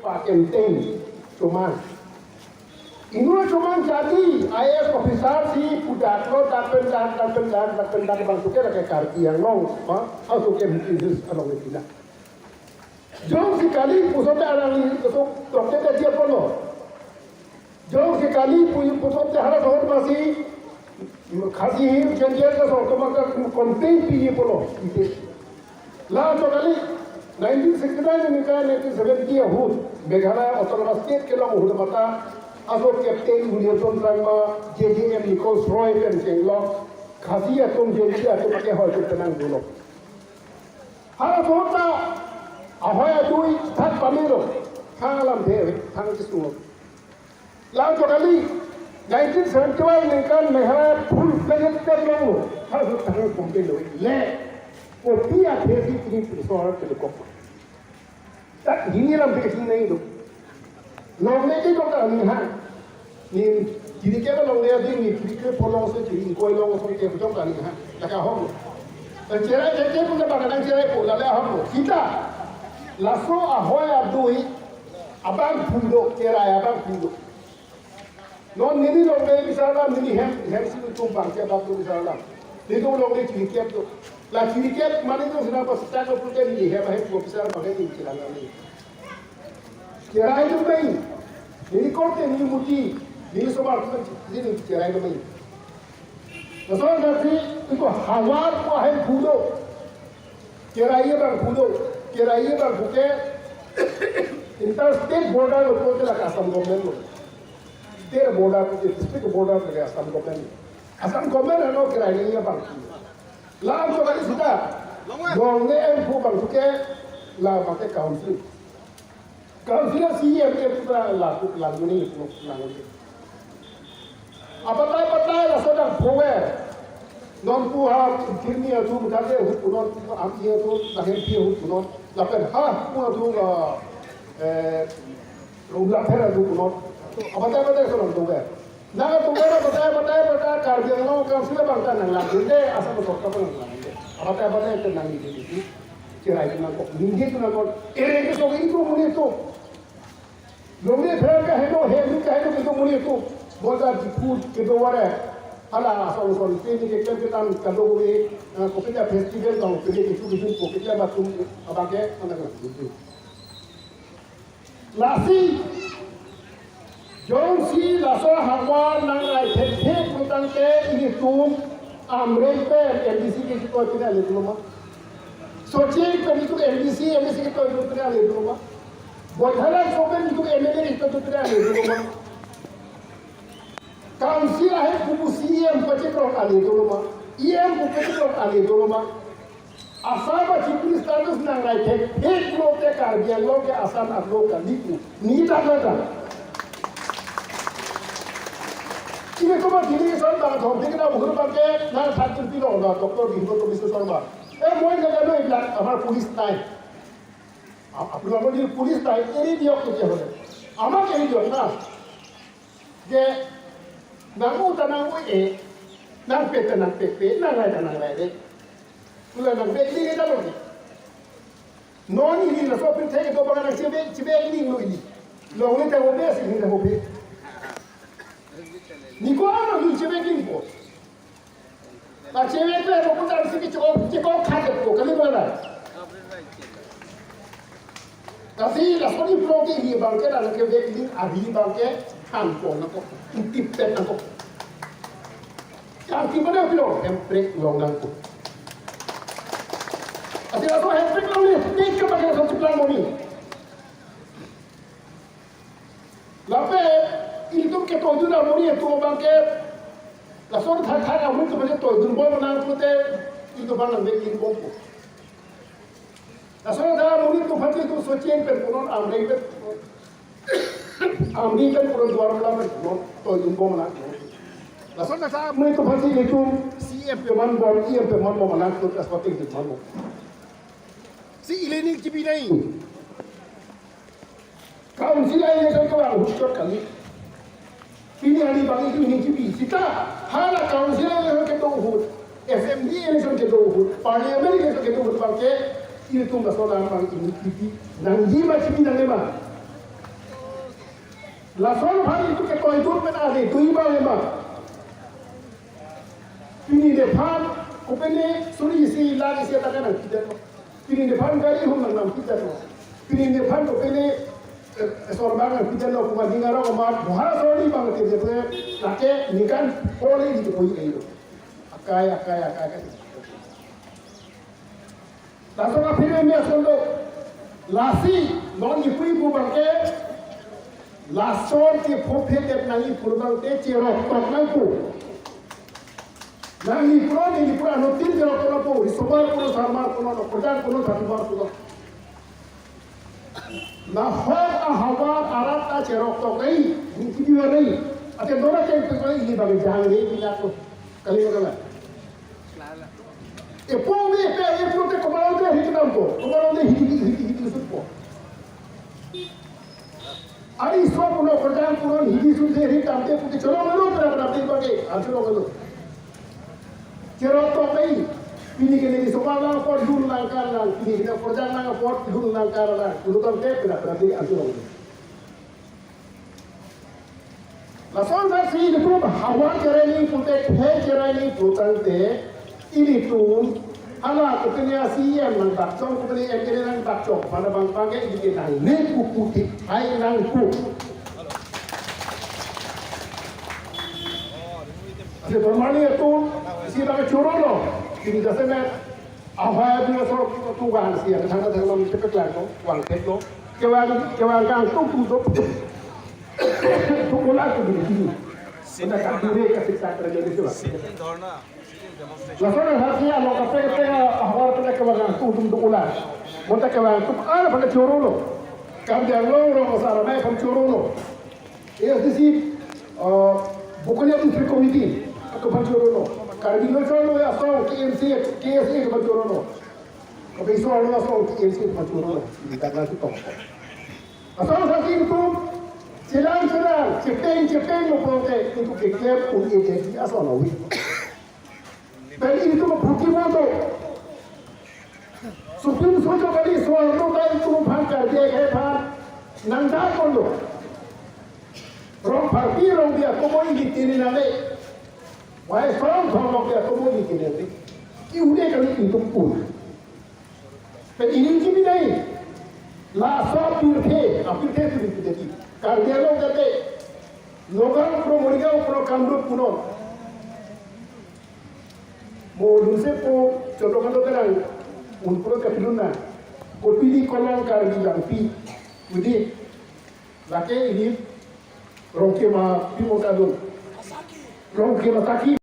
Pak Kenteng cuman Inua cuman jadi IAS officer si pudatlo dapen bang suke lagi karti yang long, atau suke mungkin along itu lah. Jauh sekali pusatnya orang ini pusat dokter dia polo. Jauh sekali pusatnya harus orang masih kasih janjian ke soal kemana konten pilih polo. Lah tu kali 1969 ni kan 1970 hud meghalaya autonomous state ke long hud mata Asal Kapten Williamson Rangma JJM Nichols Roy dan Kenglok Khasiya tum janji atau pakai hal itu tenang dulu. Harap hota ahoya dui tak pamilo kangalam deh tang kisung. Lalu kali 1971 ni kan meghalaya full fledged terlalu harus tangan kumpul le. Opia desi ini persoalan terkop. Tak ini lam desi ni itu. Nongnya itu kan ni ha, ni jadi kita nongnya ni kita polong se jadi koi long se kita betul kan ni ha, tak aham. Cerai cerai pun kita kadang cerai pun lalu aham. Kita lasso ahoy abdui abang pundo cerai abang pundo. Non ni nongnya misalnya ni hem sih tumpang siapa tu misalnya. Ni tu nongnya jadi kiat tu. Lah jadi kiat mana tu sudah pas setakat pun dia ni hem hem misalnya pakai ni celana ni. Cerai itu baik. Ini korte ini muti, ini semua ini cerai itu baik. Masalah nanti itu hawar ko hai pudo. Cerai bang pudo, cerai bang buke. Interstate border itu kita lakukan asam government lo. State border itu district border itu asam government. Asam government itu cerai ini bang. Lalu tu kali sudah. Gongnya empu bang buke, lah pakai council. Kalau sila CM itu lagu ni lagu ni. Apa lah sedang power. Non puha kini tu mudahnya hut non ambil tu lahir dia hut non. Lapan puha tu rumah pera tu non. Apa sedang power. Naga power apa kerja non kalau sila bangsa nang lagu ni asal betul betul nang lagu ni. Apa itu nang ini. Cerai nang kok. Ninggit nang kok. Ini so itu muni tu. Lombe phera ka heno hemi ka heno ke muni tu boda food ke do ware ala asal asal ini ke kan kado we kopita festival dong ke ke tu kopita batum abake mana kan lasi jongsi laso hawa nang ai the putang ke ini tu amre pe MDC ke tu tidak le tu ma soche ke itu MDC ke tu tidak le tu ma Bodalan soben itu MLA itu tidak ada dulu mah. Council ahai kubusi yang pecekor ali dulu mah. Yang pecekor ali dulu mah. Asal cipri status nang lain hek lo te karbian lo ke asal aglo kaliku. Ni tak ada. Ini cuma diri saya dah tahu. Kita bukan pakai nang satu kilo dah doktor di doktor bisa sama. Mau yang ada iklan amar polis naik. Apa nama dia polis dah ini dia kerja boleh. Amak ini dia na. Dia nangu tanang nang pete nang lain deh. Mula nang pete ni kita lagi. Non ini na so pete itu bagai nang cibe ini lo ini. Lo ni tak boleh sih ni tak boleh. Ni kau apa ni cibe ini kau? Nah cibe itu aku pun tak sih cakap kaget kau kali mana? Tapi langsung di blog ini bangke dan ke ini ahli bangke kantor nak intipet nak. Yang mana blog emprek long nangku. Asal aku emprek long ni, ni kepada satu plan moni. Lape itu kita tu dah moni itu bangke. Langsung thak amun tu macam tu, dulu mana tu te itu mana begini kompo. Asal dah mungkin tu pasti tu socien perpunan Amerika pun dua orang tu jumpa mana. Asal dah mungkin tu pasti itu CM peman bom, IM peman bom mana tu seperti itu mana. Si ini cipi ni. Kaum si lain yang kau orang hukum kali. Ini hari bang itu ini cipi. Kita hala kaum si lain yang kita uhud. FMD yang kita uhud. Parlimen yang kita uhud bangke. Itu masalah orang ini nang lima cipi nang lima Lason hari itu ke toitur men ade tuiba lema. Pini depan kupene suri isi lagi isi takkan kita. Pini depan gari hum nang kita. Pini depan kupene sorbangan kita lo kuma dingaro kuma bahasa sori banget kita. Lake nikan pole di koi itu. Akai. Langsung akhirnya ni asondo lasi non ipui bu bangke lason ke phophe dep nangi purbang te cerok tok nangku nangi pro ni pura no tin cerok tok po isobar puno sarmar puno no projan puno sarmar puno na hor a hawar arat ta cerok tok nei ni video nei ate dora ke pe koi ni bagi jang ni pina ko kali kala e po me pe e pro te komando hitam ko komando hiti supo ari so puno projan puno hiti sude hitam te puti cholo mano pra te bagi acholo galo cerok tok nei pini ke ni sobala por dul langkar lang pini ke projan lang por dul langkar lang urutan te pra te acholo galo lason sa si itu hawa cereni pute he cereni putante ini tu ala kutenya siam nang bakcong kutenya engkene nang bakcong pada bang pangge iki nang ne kuputi hai nang ku ase normali itu si bang churolo ini dasena ahaya bi so tu gan si ang thang thang lom tepek lang no wang tet no kewang kang tu tu bola tu di sini anda kadure kasih terjadi itu lah lason harusnya lo kape ahwar pada kewang tu ular monta kewang tu ada pada churolo kam dia lo sara mai pam churolo ya sisi bukannya itu free committee atau pam churolo karena churolo ya so KMC ke pam churolo kape so lo so KMC pam churolo kita nanti tok asal saksi itu sedang cepeng lo prote itu declare unidenti asal nawi dan itu bukti moto Supreme sojo kali soal lo kai tu bangkar dia ke pan nanda kondo rom parti rom dia komo ini tini nale wai soal thong dia komo ini tini nale udah kali itu pun dan ini kimi nahi la so apirthe tu jadi kardia lo kate logang pro moriga pro kamdo puno mo dunse po chodo kerang un pro kapiluna ko pili kolong kardi yang pi widi lake ini rongke ma pi mo kadon rongke ma taki